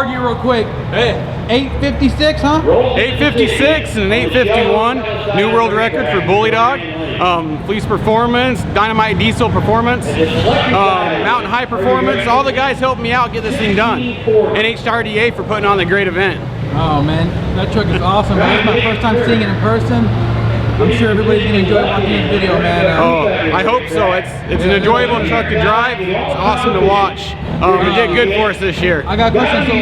argue real quick. Hey. 856, huh? 856 and an 851. New world record for Bully Dog. Fleece Performance, Dynamite Diesel Performance, Mountain High Performance. All the guys helped me out get this thing done. NHRDA for putting on the great event. Oh man, that truck is awesome. Man. It's my first time seeing it in person. I'm sure everybody's gonna enjoy watching this video, man. I hope so. It's an enjoyable truck to drive. It's awesome to watch. It did good for us this year. I got a question. So,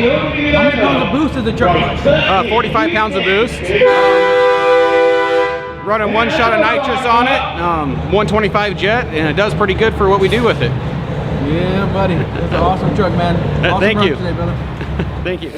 how many pounds of boost is the truck? 45 pounds of boost. Running 1 shot of nitrous on it. 125 jet, and it does pretty good for what we do with it. Yeah, buddy. That's an awesome truck, man. Awesome Thank you. today, brother. Thank you.